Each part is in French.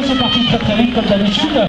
c'est parti très très vite comme d'habitude.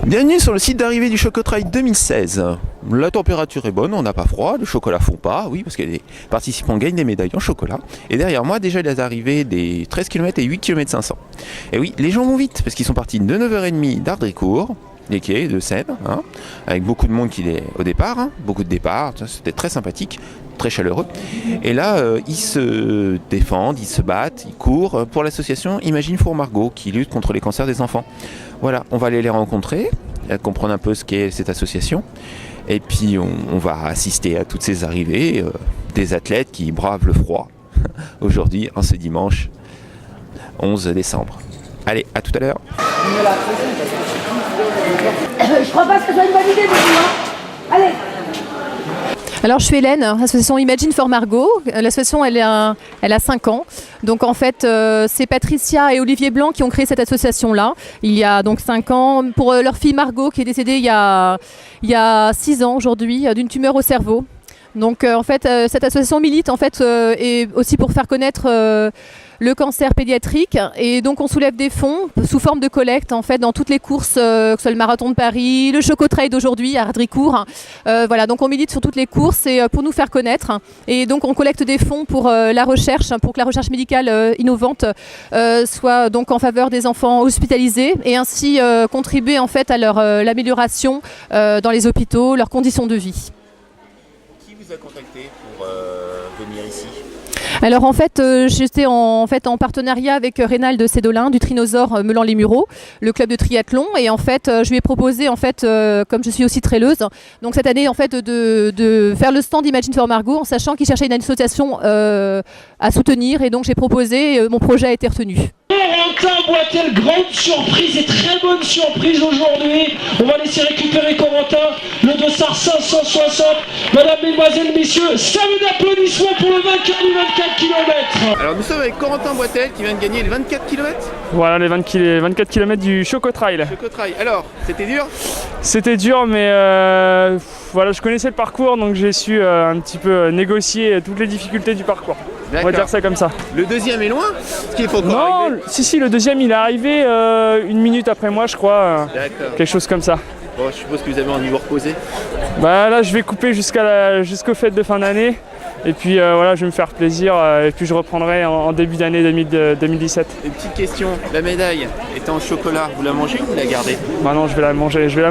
Bienvenue sur le site d'arrivée du Chocotrail 2016. La température est bonne, on n'a pas froid, le chocolat fond pas, oui, parce que les participants gagnent des médailles en chocolat. Et derrière moi, déjà les arrivées des 13 km et 8 km 500. Et oui, les gens vont vite, parce qu'ils sont partis de 9h30 d'Ardricourt, les quais de Seine, hein, avec beaucoup de monde qui est au départ, hein, beaucoup de départs, c'était très sympathique, très chaleureux. Et là, ils se défendent, ils se battent, ils courent pour l'association Imagine for Margot, qui lutte contre les cancers des enfants. Voilà, on va aller les rencontrer, comprendre un peu ce qu'est cette association. Et puis on va assister à toutes ces arrivées, des athlètes qui bravent le froid aujourd'hui, en ce dimanche 11 décembre. Allez, à tout à l'heure. Je crois pas que ça soit une bonne idée, vous, allez. Alors je suis Hélène, l'association Imagine for Margot. L'association elle a 5 ans. Donc en fait c'est Patricia et Olivier Blanc qui ont créé cette association-là. Il y a donc 5 ans pour leur fille Margot qui est décédée il y a 6 ans aujourd'hui d'une tumeur au cerveau. Donc en fait cette association milite en fait et aussi pour faire connaître le cancer pédiatrique, et donc on soulève des fonds sous forme de collecte en fait dans toutes les courses, que ce soit le marathon de Paris, le Chocotrail d'aujourd'hui à Ardricourt. Voilà, donc on milite sur toutes les courses et pour nous faire connaître, et donc on collecte des fonds pour la recherche, pour que la recherche médicale innovante soit donc en faveur des enfants hospitalisés et ainsi contribuer en fait à l'amélioration dans les hôpitaux, leurs conditions de vie. Qui vous a contacté pour venir ici ? Alors en fait, j'étais en partenariat avec Reynald Cédolin du Trinosaure Meulan-les-Mureaux, le club de triathlon, et en fait je lui ai proposé en fait, comme je suis aussi traileuse, donc cette année en fait de faire le stand Imagine for Margot en sachant qu'il cherchait une association à soutenir, et donc j'ai proposé, mon projet a été retenu. Corentin Boitel, grande surprise et très bonne surprise aujourd'hui. On va laisser récupérer Corentin, le dossard 560. Mesdames, mesdemoiselles, messieurs, salut d'applaudissements pour le vainqueur du 24 km. Alors nous sommes avec Corentin Boitel qui vient de gagner les 24 km. Voilà, les 24 km du Chocotrail. Chocotrail. Alors, c'était dur ? C'était dur, mais voilà, je connaissais le parcours, donc j'ai su un petit peu négocier toutes les difficultés du parcours. On va dire ça comme ça. Le deuxième est loin ? Est-ce qu'il faut encore Non, arriver ? si, le deuxième il est arrivé 1 minute après moi, je crois. D'accord. Quelque chose comme ça. Bon, je suppose que vous avez un niveau reposé. Bah là, je vais couper jusqu'aux fêtes de fin d'année. Et puis voilà, je vais me faire plaisir et puis je reprendrai en début d'année 2017. Une petite question, la médaille étant en chocolat, vous la mangez ou vous la gardez ? Bah non, je vais la manger, je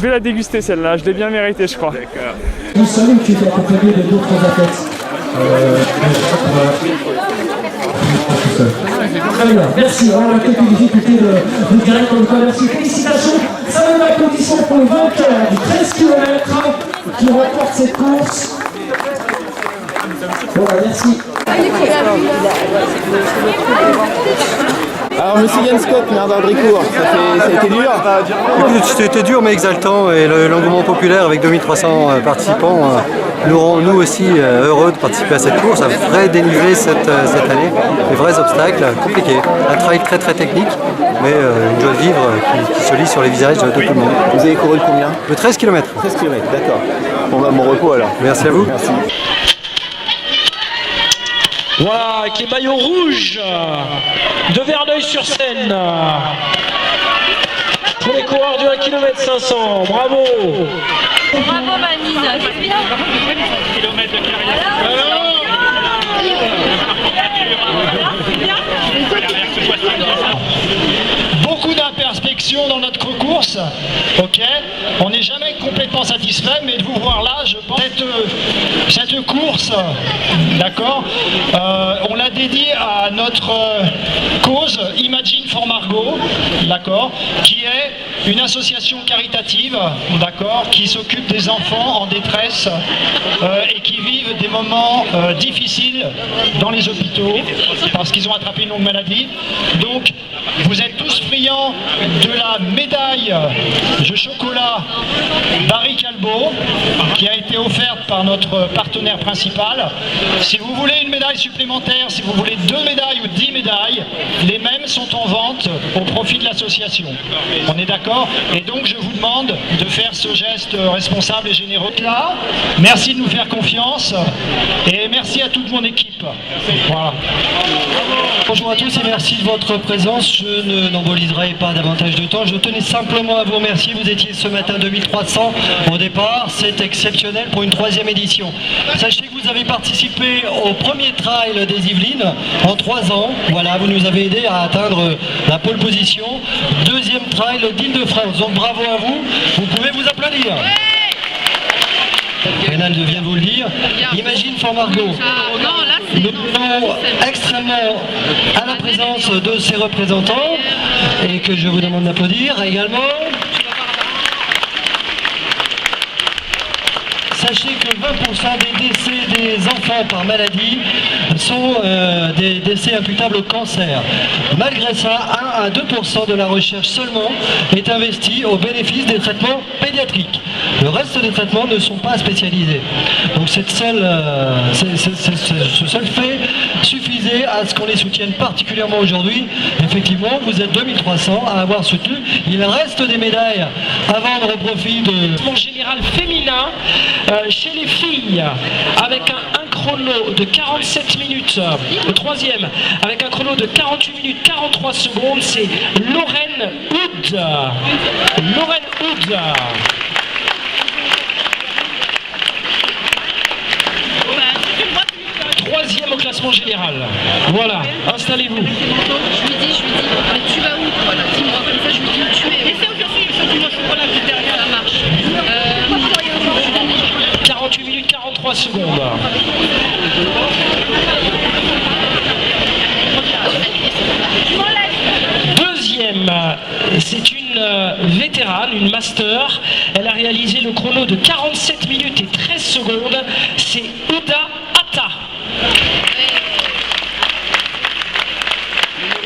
vais la déguster celle-là, je l'ai bien méritée je crois. D'accord. Nous savons que tu es accompagné de d'autres athlètes. Très bien, merci. On a quelques difficultés de direct en cas. Merci, félicitations. Ça va être la condition pour le vainqueur du 13 km qui remporte cette course. Voilà, merci. Alors monsieur Yann Scott, maire d'Ardricourt, ça a été dur ? C'était dur mais exaltant, et l'engouement populaire avec 2300 participants nous rend nous aussi heureux de participer à cette course. Un vrai dénivelé cette année, des vrais obstacles compliqués. Un trail très très technique, mais une joie de vivre qui se lit sur les visages de tout le monde. Vous avez couru combien ? Le 13 km. 13 km, d'accord. Bon bah mon repos alors. Merci à vous. Merci. Voilà, avec les maillots rouges de Verneuil-sur-Seine. Pour les coureurs du 1 km 500, bravo. Bravo Manise, c'est bien. Kilomètres de carrière. Beaucoup d'imperfections dans notre course, ok. On n'est jamais complètement satisfait, mais de vous voir là, je pense cette course, d'accord, on l'a dédiée à notre cause Imagine for Margot, d'accord, qui est une association caritative, d'accord, qui s'occupe des enfants en détresse et qui vivent des moments difficiles dans les hôpitaux parce qu'ils ont attrapé une longue maladie. Donc, vous êtes tous friands de la médaille de chocolat Barry Calbo, qui a été offerte par notre partenaire principal. Si vous voulez une médaille supplémentaire, si vous voulez 2 médailles ou 10 médailles, les mêmes sont en vente au profit de l'association. On est d'accord? Et donc je vous demande de faire ce geste responsable et généreux. Là, merci de nous faire confiance et merci à toute mon équipe. Voilà. Bonjour à tous et merci de votre présence. Je n'emboliserai pas davantage de temps. Je tenais simplement à vous remercier. Vous étiez ce matin 2300 au départ. C'est exceptionnel pour une 3e édition. Sachez que vous avez participé au premier trail des Yvelines en 3 ans. Voilà, vous nous avez aidé à atteindre la pole position. 2e trail d'Île-de-France. Donc bravo à vous. Vous pouvez vous applaudir. Rénal vient de vous le dire. Imagine for Margot. Nous sommes extrêmement à la présence de ses représentants et que je vous demande d'applaudir également. Sachez que 20% des décès des enfants par maladie sont des décès imputables au cancer. Malgré ça, 1 à 2% de la recherche seulement est investie au bénéfice des traitements pédiatriques. Le reste des traitements ne sont pas spécialisés. Donc ce seul fait suffisait à ce qu'on les soutienne particulièrement aujourd'hui. Effectivement, vous êtes 2300 à avoir soutenu. Il reste des médailles à vendre au profit de... Mon général féminin chez les filles avec un chrono de 47 minutes, le 3e avec un chrono de 48 minutes 43 secondes, c'est Lorraine Hood. Lorraine Hood. Troisième au classement général. Voilà, installez-vous. Je lui dis, mais tu vas où? Voilà, dis-moi, comme ça je lui dis où tu es. Et c'est où je suis au chocolat qui est derrière, ça marche. 48 minutes 43 secondes. Deuxième, c'est une vétérane, une master. Elle a réalisé le chrono de 47 minutes et 13 secondes. C'est Ouda Atta.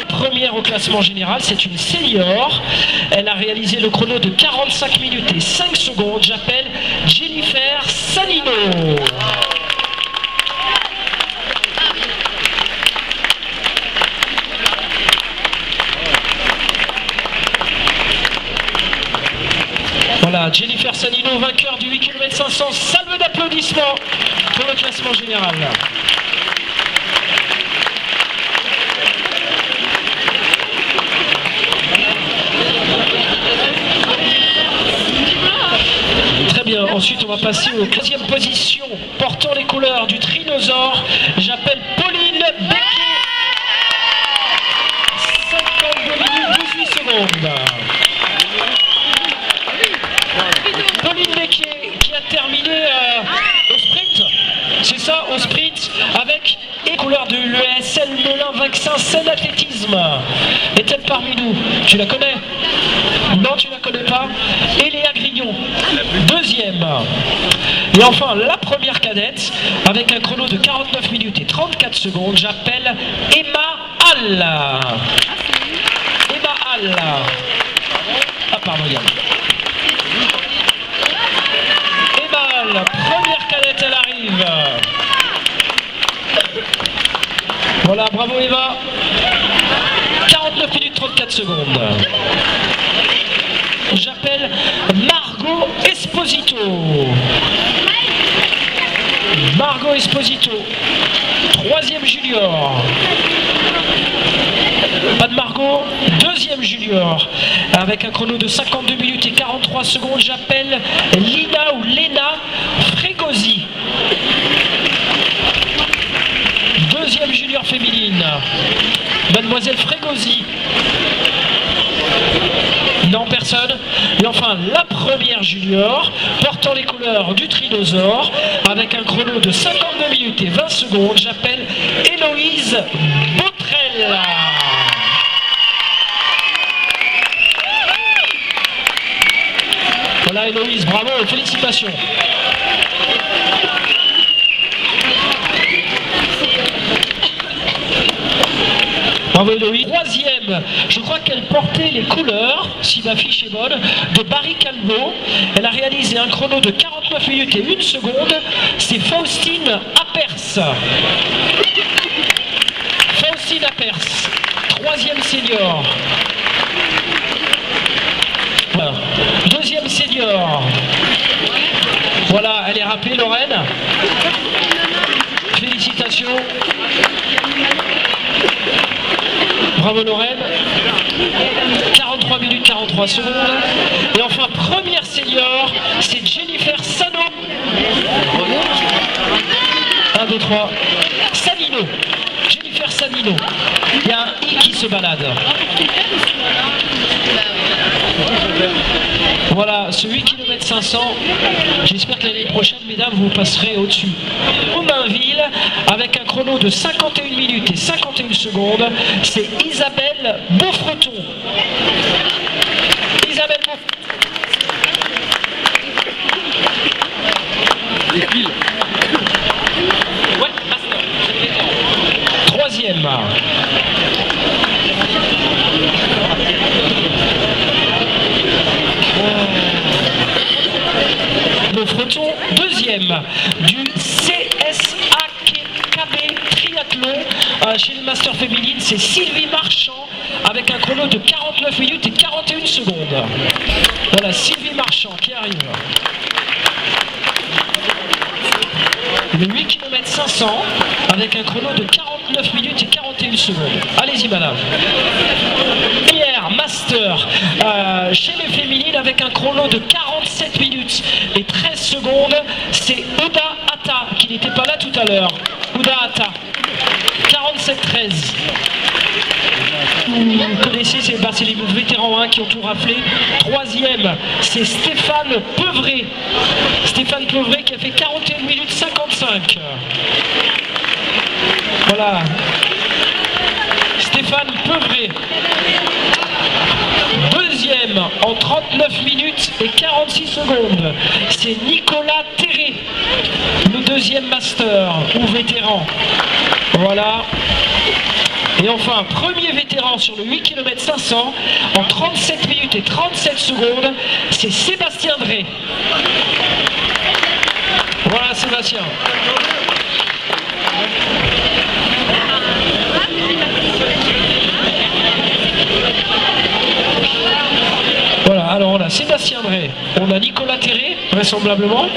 Première au classement général, c'est une senior. Elle a réalisé le chrono de 45 minutes et 5 secondes. J'appelle Jennifer Sanino. Voilà, Jennifer Sanino, vainqueur du 8 km 500. Salve d'applaudissements pour le classement général. Très bien, ensuite on va passer aux 15e position, portant les couleurs du Trinosaure. J'appelle Pauline Becquet. 52 minutes 18 secondes. Pauline Becquet qui a terminé au sprint, c'est ça, au sprint, avec les couleurs de l'ESL Melun Vaccin Seine Athlétisme. Est-elle parmi nous? Tu la connais? Non, tu la connais pas? Et Léa Grignon, deuxième. Et enfin, la première cadette, avec un chrono de 49 minutes et 34 secondes, j'appelle Emma Hall. Emma Hall. Ah, pardon, Yann. Emma Hall, première cadette, elle arrive. Voilà, bravo Eva. 49 minutes 34 secondes. J'appelle Margot Esposito. Margot Esposito, 3e junior. Pas de Margot, 2e junior. Avec un chrono de 52 minutes et 43 secondes, j'appelle Lina ou Lena Frégosi. 2e junior féminine. Mademoiselle Frégosi. Non, personne. Et enfin, la première junior, portant les couleurs du Trinosaure, avec un chrono de 52 minutes et 20 secondes, j'appelle Héloïse Botrel. Voilà Héloïse, bravo, félicitations. Bravo Eloïse. Troisième, je crois qu'elle portait les couleurs, si ma fiche est bonne, de Barry Calvo. Elle a réalisé un chrono de 49 minutes et 1 seconde. C'est Faustine Appers. Faustine Appers, troisième senior. Voilà. Deuxième senior. Voilà, elle est rappelée, Lorraine. Félicitations. Bravo Lorraine. 43 minutes 43 secondes. Et enfin, première senior, c'est Jennifer Sano. 1, 2, 3. Sanino. Jennifer Sanino. Il y a un I qui se balade. Voilà, ce 8 km 500, j'espère que l'année prochaine, mesdames, vous passerez au-dessus. Romainville, avec un chrono de 51 minutes et 51 secondes, c'est Isabelle Beaufreton. Isabelle Beaufreton. Les piles. Ouais, troisième. Beaufreton, deuxième du CSAKB Triathlon chez le Master féminine, c'est Sylvie Marchand avec un chrono de 49 minutes et 41 secondes. Voilà, Sylvie Marchand qui arrive. Le 8 km 500 avec un chrono de 49 minutes et 41 secondes. Allez-y madame. Première master chez les féminines avec un chrono de 47 minutes et 13 secondes. C'est Ouda Atta qui n'était pas là tout à l'heure. Ouda Atta. 47-13. Vous connaissez, c'est les vétérans qui ont tout raflé. Troisième, c'est Stéphane Peuvret. Stéphane Peuvret qui a fait 41 minutes 55. Voilà. Stéphane Peuvret. Deuxième en 39 minutes et 46 secondes. C'est Nicolas Terré, le deuxième master ou vétéran. Voilà. Et enfin, premier vétéran sur le 8 km 500 en 37 minutes et 37 secondes, c'est Sébastien Drey. Voilà Sébastien. Voilà, alors on a Sébastien Drey, on a Nicolas Terré, vraisemblablement.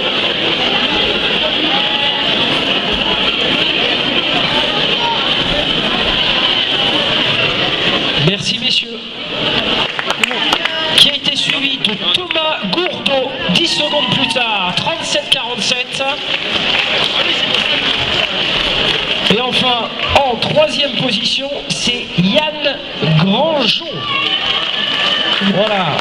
Merci messieurs. Qui a été suivi de Thomas Gourdeau 10 secondes plus tard, 37-47. Et enfin, en troisième position, c'est Yann Grandjean. Voilà.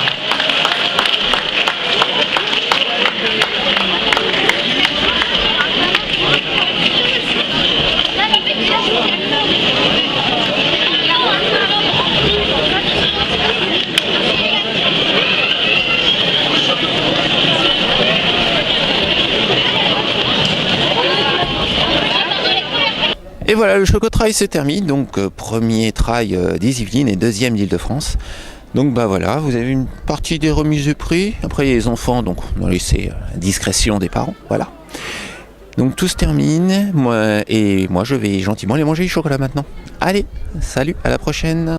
Et voilà, le Choco-Trail se termine, donc premier trail des Yvelines et deuxième d'Île-de-France. Donc bah voilà, vous avez une partie des remises de prix. Après les enfants, donc on a laissé la discrétion des parents, voilà. Donc tout se termine, moi je vais gentiment aller manger du chocolat maintenant. Allez, salut, à la prochaine.